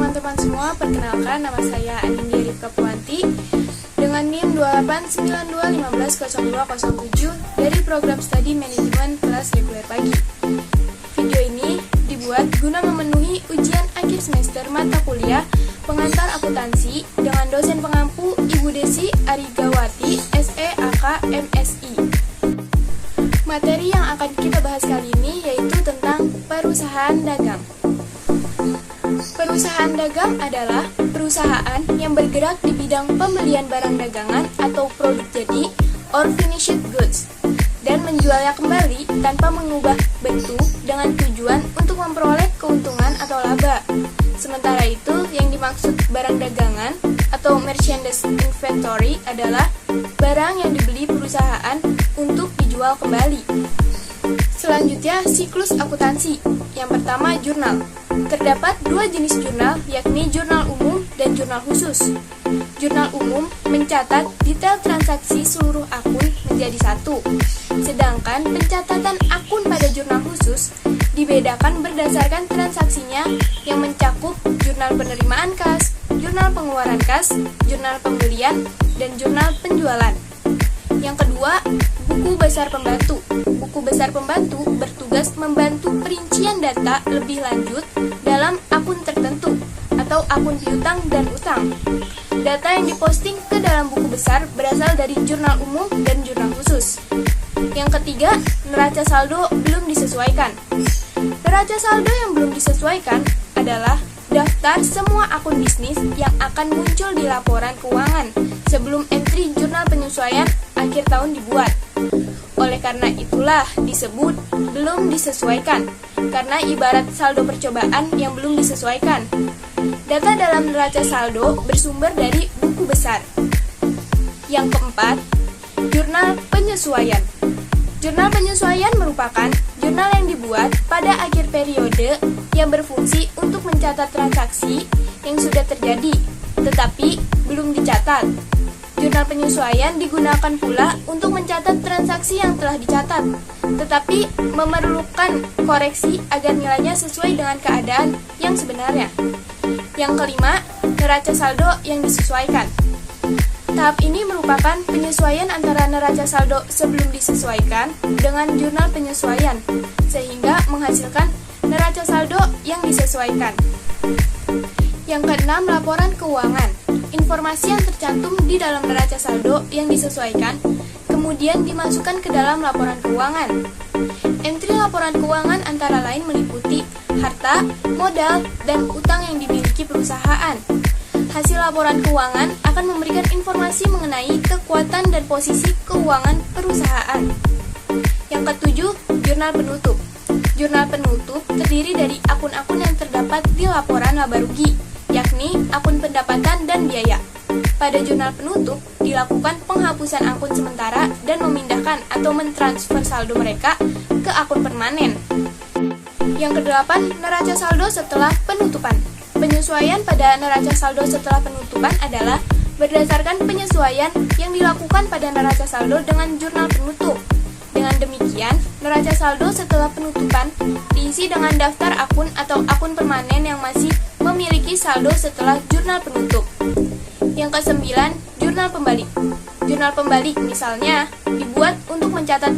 teman-teman semua, perkenalkan nama saya Anindya Rifka Puanti dengan NIM 2892150207 dari program studi manajemen kelas reguler pagi. Video ini dibuat guna memenuhi ujian akhir semester mata kuliah pengantar akuntansi dengan dosen pengampu Ibu Desi Arigawati, SE AK MSI. Materi yang akan kita bahas kali ini yaitu tentang perusahaan dagang. Perusahaan dagang adalah perusahaan yang bergerak di bidang pembelian barang dagangan atau produk jadi or finished goods dan menjualnya kembali tanpa mengubah bentuk dengan tujuan untuk memperoleh keuntungan atau laba. Sementara itu, yang dimaksud barang dagangan atau merchandise inventory adalah barang yang dibeli perusahaan untuk dijual kembali. Selanjutnya, siklus akuntansi. Yang pertama, jurnal. Terdapat dua jenis jurnal, yakni jurnal umum dan jurnal khusus. Jurnal umum mencatat detail transaksi seluruh akun menjadi satu, sedangkan pencatatan akun pada jurnal khusus dibedakan berdasarkan transaksinya yang mencakup jurnal penerimaan kas, jurnal pengeluaran kas, jurnal pembelian, dan jurnal penjualan. Yang kedua, buku besar pembantu. Buku besar pembantu bertugas membantu perincian data lebih lanjut dalam akun tertentu atau akun piutang dan utang. Data yang diposting ke dalam buku besar berasal dari jurnal umum dan jurnal khusus. Yang ketiga, neraca saldo belum disesuaikan. Neraca saldo yang belum disesuaikan adalah daftar semua akun bisnis yang akan muncul di laporan keuangan sebelum entry jurnal penyesuaian akhir tahun dibuat. Oleh karena itulah disebut belum disesuaikan, karena ibarat saldo percobaan yang belum disesuaikan. Data dalam neraca saldo bersumber dari buku besar. Yang keempat, jurnal penyesuaian. Jurnal penyesuaian merupakan jurnal yang dibuat pada akhir periode yang berfungsi untuk mencatat transaksi yang sudah terjadi, tetapi belum dicatat. Jurnal penyesuaian digunakan pula untuk mencatat transaksi yang telah dicatat, tetapi memerlukan koreksi agar nilainya sesuai dengan keadaan yang sebenarnya. Yang kelima, neraca saldo yang disesuaikan. Tahap ini merupakan penyesuaian antara neraca saldo sebelum disesuaikan dengan jurnal penyesuaian, sehingga menghasilkan neraca saldo yang disesuaikan. Yang keenam, laporan keuangan. Informasi yang tercantum di dalam neraca saldo yang disesuaikan kemudian dimasukkan ke dalam laporan keuangan. Entry laporan keuangan antara lain meliputi harta, modal, dan utang yang dimiliki perusahaan. Hasil laporan keuangan akan memberikan informasi mengenai kekuatan dan posisi keuangan perusahaan. Yang ketujuh, jurnal penutup. Jurnal penutup terdiri dari akun-akun yang terdapat di laporan laba rugi, yakni akun pendapatan dan biaya. Pada jurnal penutup, dilakukan penghapusan akun sementara dan memindahkan atau mentransfer saldo mereka ke akun permanen. Yang kedelapan, neraca saldo setelah penutupan. Penyesuaian pada neraca saldo setelah penutupan adalah berdasarkan penyesuaian yang dilakukan pada neraca saldo dengan jurnal penutup. Dengan demikian, neraca saldo setelah penutupan diisi dengan daftar akun atau akun permanen yang masih memiliki saldo setelah jurnal penutup. Yang kesembilan, jurnal pembalik. Jurnal pembalik misalnya dibuat untuk mencatat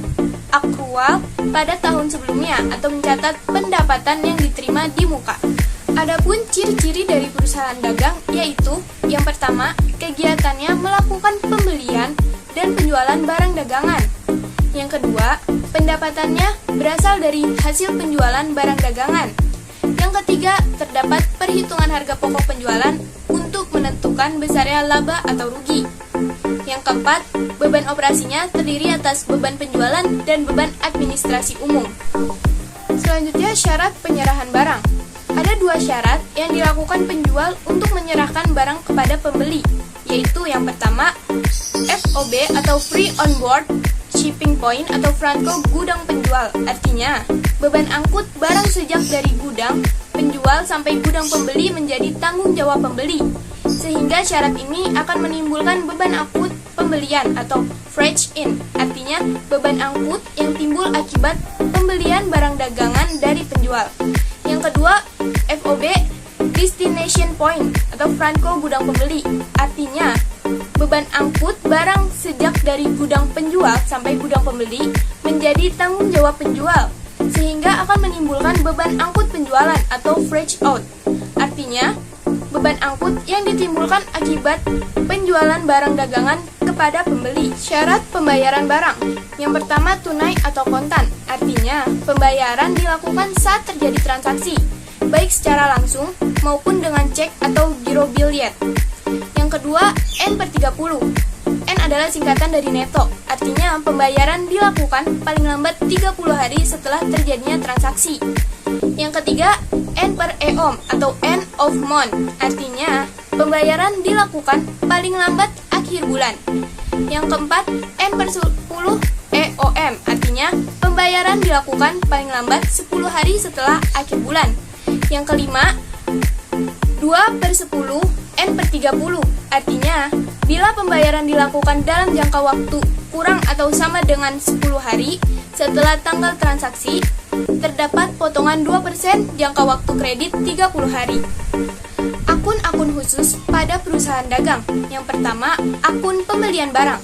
akrual pada tahun sebelumnya atau mencatat pendapatan yang diterima di muka. Adapun ciri-ciri dari perusahaan dagang yaitu yang pertama, kegiatannya melakukan pembelian dan penjualan barang dagangan. Yang kedua, pendapatannya berasal dari hasil penjualan barang dagangan. Yang ketiga, terdapat perhitungan harga pokok penjualan untuk menentukan besarnya laba atau rugi. Yang keempat, beban operasinya terdiri atas beban penjualan dan beban administrasi umum. Selanjutnya, syarat penyerahan barang. Ada dua syarat yang dilakukan penjual untuk menyerahkan barang kepada pembeli, yaitu yang pertama, FOB atau Free On Board Shipping Point atau franko gudang penjual. Artinya, beban angkut barang sejak dari gudang penjual sampai gudang pembeli menjadi tanggung jawab pembeli, sehingga syarat ini akan menimbulkan beban angkut pembelian atau freight in. Artinya, beban angkut yang timbul akibat pembelian barang dagangan dari penjual. Yang kedua, FOB Destination destination point atau franko gudang pembeli. Artinya, beban angkut barang sejak dari gudang penjual sampai gudang pembeli menjadi tanggung jawab penjual, sehingga akan menimbulkan beban angkut penjualan atau freight out. Artinya, beban angkut yang ditimbulkan akibat penjualan barang dagangan kepada pembeli. Syarat pembayaran barang. Yang pertama, tunai atau kontan. Artinya, pembayaran dilakukan saat terjadi transaksi, baik secara langsung maupun dengan cek atau giro billiet. Yang kedua, N/30. N adalah singkatan dari neto. Artinya, pembayaran dilakukan paling lambat 30 hari setelah terjadinya transaksi. Yang ketiga, N/EOM atau end of month. Artinya, pembayaran dilakukan paling lambat akhir bulan. Yang keempat, N/10 EOM. Artinya, pembayaran dilakukan paling lambat 10 hari setelah akhir bulan. Yang kelima, 2/10 N/30. Artinya, bila pembayaran dilakukan dalam jangka waktu kurang atau sama dengan 10 hari setelah tanggal transaksi, terdapat potongan 2% jangka waktu kredit 30 hari. Akun-akun khusus pada perusahaan dagang. Yang pertama, akun pembelian barang.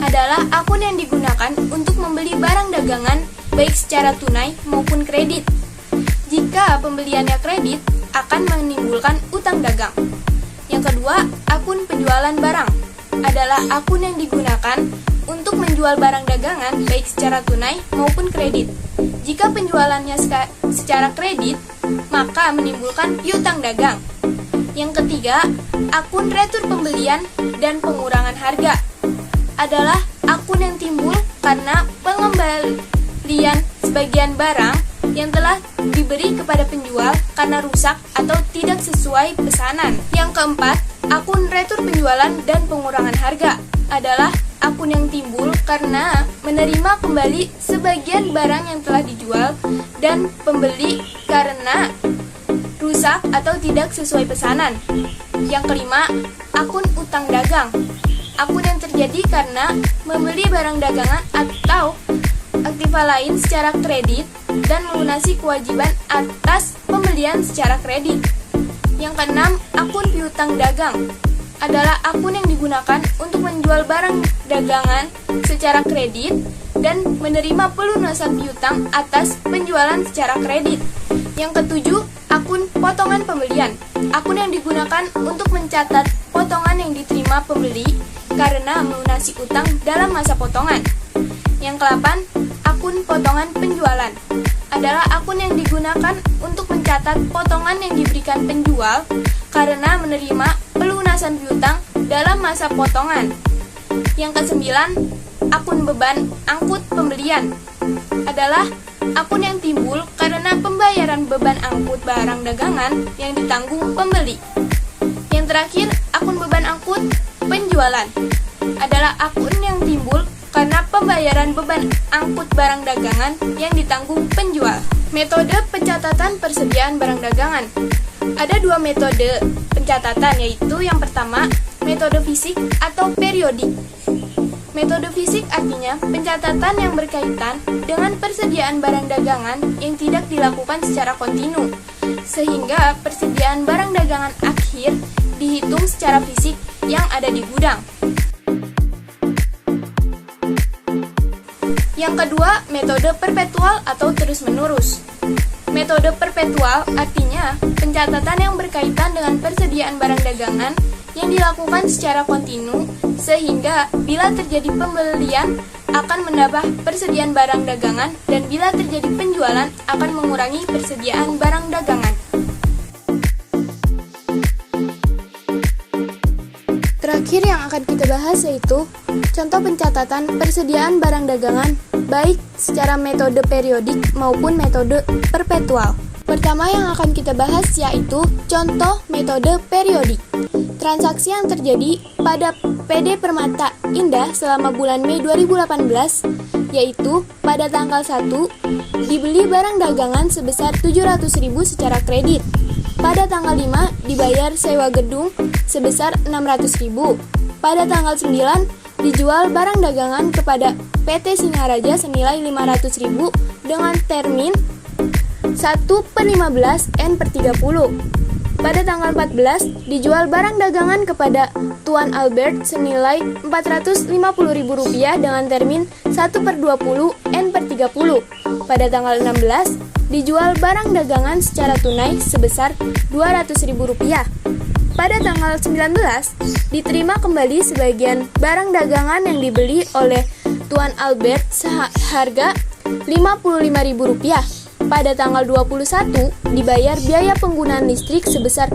Adalah akun yang digunakan untuk membeli barang dagangan baik secara tunai maupun kredit. Jika pembeliannya kredit, akan menimbulkan utang dagang. Yang kedua, akun penjualan barang. Adalah akun yang digunakan untuk menjual barang dagangan baik secara tunai maupun kredit. Jika penjualannya secara kredit, maka menimbulkan piutang dagang. Yang ketiga, akun retur pembelian dan pengurangan harga. Adalah akun yang timbul karena pengembalian sebagian barang yang telah diberi kepada penjual karena rusak atau tidak sesuai pesanan. Yang keempat, akun retur penjualan dan pengurangan harga. Adalah akun yang timbul karena menerima kembali sebagian barang yang telah dijual dan pembeli karena rusak atau tidak sesuai pesanan. Yang kelima, akun utang dagang. Akun yang terjadi karena membeli barang dagangan atau aktiva lain secara kredit dan melunasi kewajiban atas pembelian secara kredit. Yang keenam, akun piutang dagang. Adalah akun yang digunakan untuk menjual barang dagangan secara kredit dan menerima pelunasan piutang atas penjualan secara kredit. Yang ketujuh, akun potongan pembelian. Akun yang digunakan untuk mencatat potongan yang diterima pembeli karena melunasi utang dalam masa potongan. Yang ke-8, akun potongan penjualan. Adalah akun yang digunakan untuk mencatat potongan yang diberikan penjual karena menerima pelunasan piutang dalam masa potongan. Yang ke-9, akun beban angkut pembelian. Adalah akun yang timbul karena pembayaran beban angkut barang dagangan yang ditanggung pembeli. Yang terakhir, akun beban angkut penjualan. Adalah akun yang timbul karena pembayaran beban angkut barang dagangan yang ditanggung penjual. Metode pencatatan persediaan barang dagangan. Ada dua metode pencatatan, yaitu yang pertama, metode fisik atau periodik. Metode fisik artinya pencatatan yang berkaitan dengan persediaan barang dagangan yang tidak dilakukan secara kontinu, sehingga persediaan barang dagangan akhir dihitung secara fisik yang ada di gudang. Yang kedua, metode perpetual atau terus-menerus. Metode perpetual artinya pencatatan yang berkaitan dengan persediaan barang dagangan yang dilakukan secara kontinu, sehingga bila terjadi pembelian akan menambah persediaan barang dagangan dan bila terjadi penjualan akan mengurangi persediaan barang dagangan. Terakhir yang akan kita bahas yaitu contoh pencatatan persediaan barang dagangan baik secara metode periodik maupun metode perpetual. Pertama yang akan kita bahas yaitu contoh metode periodik. Transaksi yang terjadi pada PD Permata Indah selama bulan Mei 2018 yaitu pada tanggal 1 dibeli barang dagangan sebesar 700.000 secara kredit. Pada tanggal 5 dibayar sewa gedung sebesar 600.000. Pada tanggal 9 dijual barang dagangan kepada PT Sinaraja senilai 500.000 dengan termin 1/15 N/30. Pada tanggal 14, dijual barang dagangan kepada Tuan Albert senilai Rp450.000 dengan termin 1/20 N/30. Pada tanggal 16, dijual barang dagangan secara tunai sebesar Rp200.000. Pada tanggal 19, diterima kembali sebagian barang dagangan yang dibeli oleh Tuan Albert seharga Rp55.000. Pada tanggal 21, dibayar biaya penggunaan listrik sebesar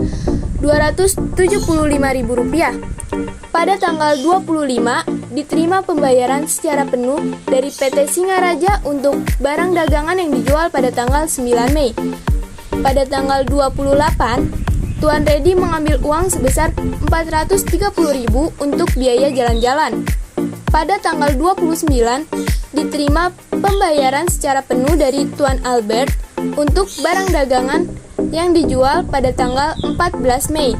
Rp275.000. Pada tanggal 25, diterima pembayaran secara penuh dari PT Singaraja untuk barang dagangan yang dijual pada tanggal 9 Mei. Pada tanggal 28, Tuan Redi mengambil uang sebesar Rp430.000 untuk biaya jalan-jalan. Pada tanggal 29, diterima pembayaran secara penuh dari Tuan Albert untuk barang dagangan yang dijual pada tanggal 14 Mei.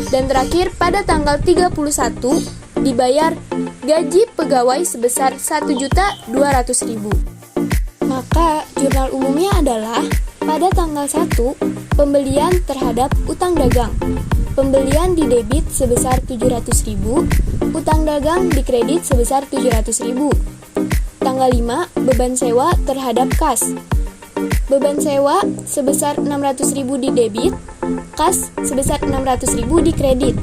Dan terakhir, pada tanggal 31, dibayar gaji pegawai sebesar Rp1.200.000. Maka, jurnal umumnya adalah pada tanggal 1, pembelian terhadap utang dagang. Pembelian didebit sebesar Rp700.000, utang dagang dikredit sebesar Rp700.000. Tanggal 5, beban sewa terhadap kas. Beban sewa sebesar Rp600.000 didebit, kas sebesar Rp600.000 dikredit.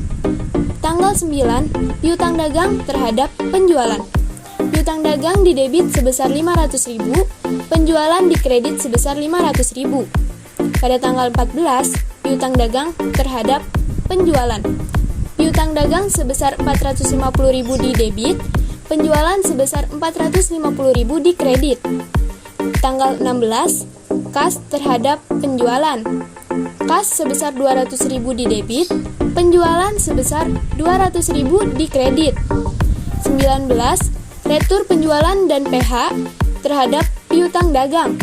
Tanggal 9, piutang dagang terhadap penjualan. Piutang dagang didebit sebesar Rp500.000, penjualan dikredit sebesar Rp500.000. Pada tanggal 14, piutang dagang terhadap penjualan. Piutang dagang sebesar Rp450.000 didebit, penjualan sebesar Rp450.000 dikredit. Tanggal 16, kas terhadap penjualan. Kas sebesar Rp200.000 didebit, penjualan sebesar Rp200.000 dikredit. 19, retur penjualan dan PH terhadap piutang dagang.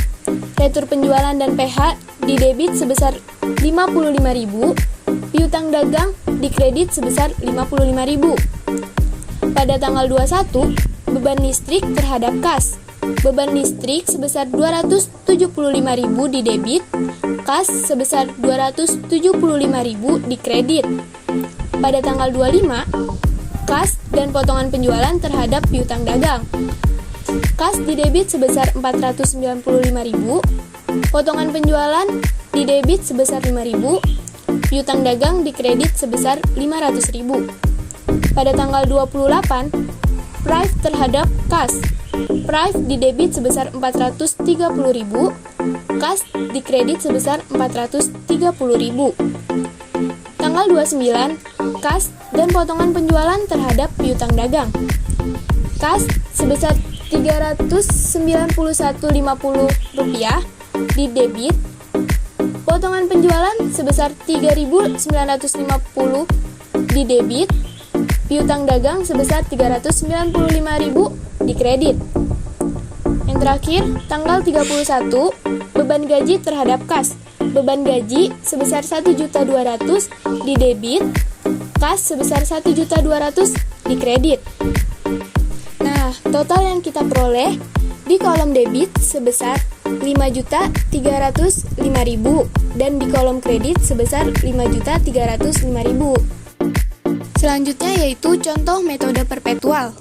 Retur penjualan dan PH didebit sebesar Rp55.000, piutang dagang dikredit sebesar Rp55.000. Pada tanggal 21, beban listrik terhadap kas. Beban listrik sebesar Rp275.000 didebit, kas sebesar Rp275.000 dikredit. Pada tanggal 25, kas dan potongan penjualan terhadap piutang dagang. Kas didebit sebesar Rp495.000, potongan penjualan didebit sebesar Rp5.000, piutang dagang dikredit sebesar Rp500.000. Pada tanggal 28, prive terhadap kas. Prive didebit sebesar Rp430.000, kas dikredit sebesar Rp430.000. Tanggal 29, kas dan potongan penjualan terhadap piutang dagang. Kas sebesar Rp391.50 didebit, potongan penjualan sebesar Rp3.950 didebit, piutang dagang sebesar Rp395.000 dikredit. Yang terakhir, tanggal 31, beban gaji terhadap kas. Beban gaji sebesar Rp1.200.000 didebit, kas sebesar Rp1.200.000 dikredit. Nah, total yang kita peroleh di kolom debit sebesar Rp5.305.000 dan di kolom kredit sebesar Rp5.305.000. Selanjutnya yaitu contoh metode perpetual.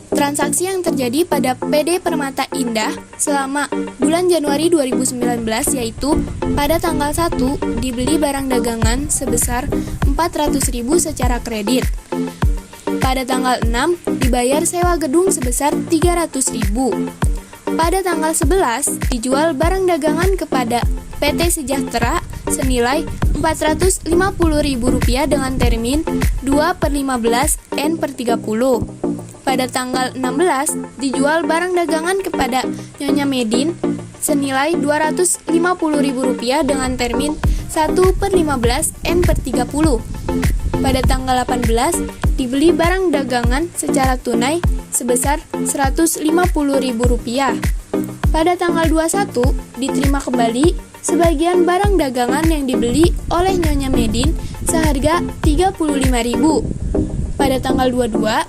Transaksi yang terjadi pada PD Permata Indah selama bulan Januari 2019 yaitu pada tanggal 1 dibeli barang dagangan sebesar Rp400.000 secara kredit. Pada tanggal 6 dibayar sewa gedung sebesar Rp300.000. Pada tanggal 11 dijual barang dagangan kepada PT Sejahtera senilai Rp450.000 dengan termin 2/15 N/30. Pada tanggal 16 dijual barang dagangan kepada Nyonya Medin senilai Rp250.000 dengan termin 1/15 N/30. Pada tanggal 18 dibeli barang dagangan secara tunai sebesar Rp150.000. Pada tanggal 21 diterima kembali sebagian barang dagangan yang dibeli oleh Nyonya Medin seharga Rp35.000. Pada tanggal 22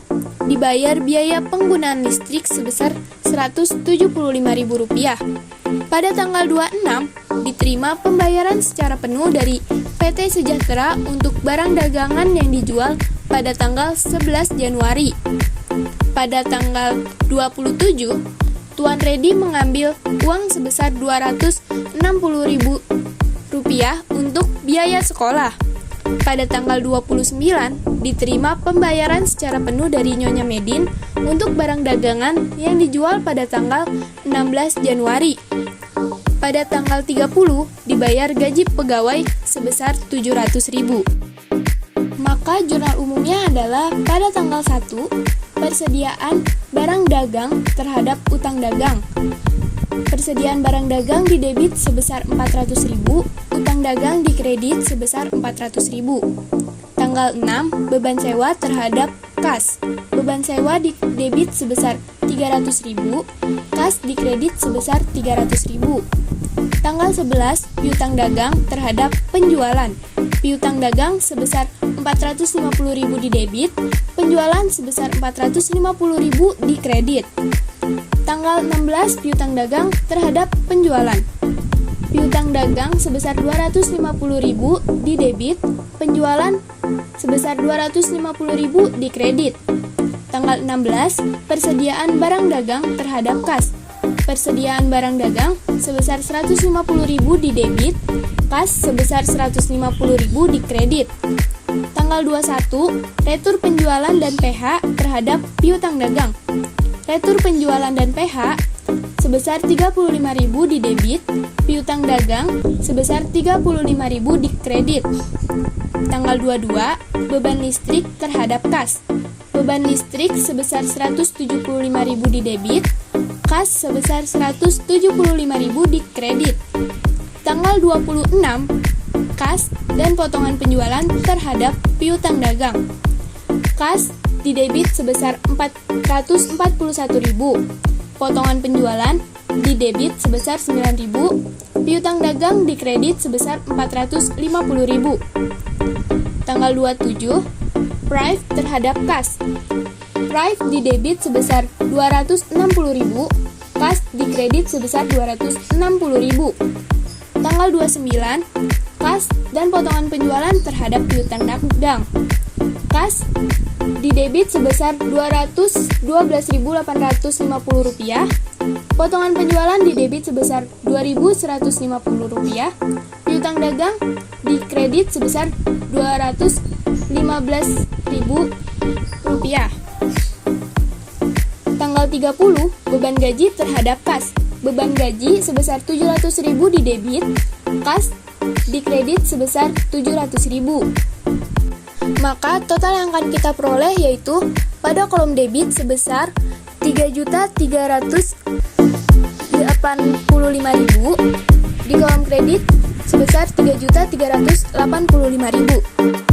dibayar biaya penggunaan listrik sebesar Rp175.000. Pada tanggal 26, diterima pembayaran secara penuh dari PT Sejahtera untuk barang dagangan yang dijual pada tanggal 11 Januari. Pada tanggal 27, Tuan Redi mengambil uang sebesar Rp260.000 untuk biaya sekolah. Pada tanggal 29, diterima pembayaran secara penuh dari Nyonya Medin untuk barang dagangan yang dijual pada tanggal 16 Januari. Pada tanggal 30, dibayar gaji pegawai sebesar Rp700.000. Maka jurnal umumnya adalah pada tanggal 1, persediaan barang dagang terhadap utang dagang. Persediaan barang dagang didebit sebesar Rp400.000, utang dagang dikredit sebesar Rp400.000. Tanggal 6, beban sewa terhadap kas. Beban sewa didebit sebesar Rp300.000, kas dikredit sebesar Rp300.000. Tanggal 11, piutang dagang terhadap penjualan. Piutang dagang sebesar Rp450.000 didebit, penjualan sebesar Rp450.000 dikredit. Tanggal 16, piutang dagang terhadap penjualan. Piutang dagang sebesar Rp250.000 didebit, penjualan sebesar Rp250.000 dikredit. Tanggal 16, persediaan barang dagang terhadap kas. Persediaan barang dagang sebesar Rp150.000 didebit, kas sebesar Rp150.000 dikredit. Tanggal 21, retur penjualan dan PH terhadap piutang dagang. Retur penjualan dan PH sebesar Rp35.000 didebit, piutang dagang sebesar Rp35.000 dikredit. Tanggal 22, beban listrik terhadap kas. Beban listrik sebesar Rp175.000 didebit, kas sebesar Rp175.000 dikredit. Tanggal 26, kas dan potongan penjualan terhadap piutang dagang. Kas didebit sebesar Rp441.000, potongan penjualan didebit sebesar Rp9.000, piutang dagang dikredit sebesar Rp450.000. Tanggal 27, prive terhadap kas. Prive didebit sebesar Rp260.000, kas dikredit sebesar Rp260.000. Tanggal 29, kas dan potongan penjualan terhadap piutang dagang. Kas didebit sebesar Rp212.850, potongan penjualan didebit sebesar Rp2.150, piutang dagang dikredit sebesar Rp215.000. Tanggal 30, beban gaji terhadap kas. Beban gaji sebesar Rp700.000 didebit, kas dikredit sebesar Rp700.000. Maka total yang akan kita peroleh yaitu pada kolom debit sebesar Rp3.385.000, di kolom kredit sebesar Rp3.385.000.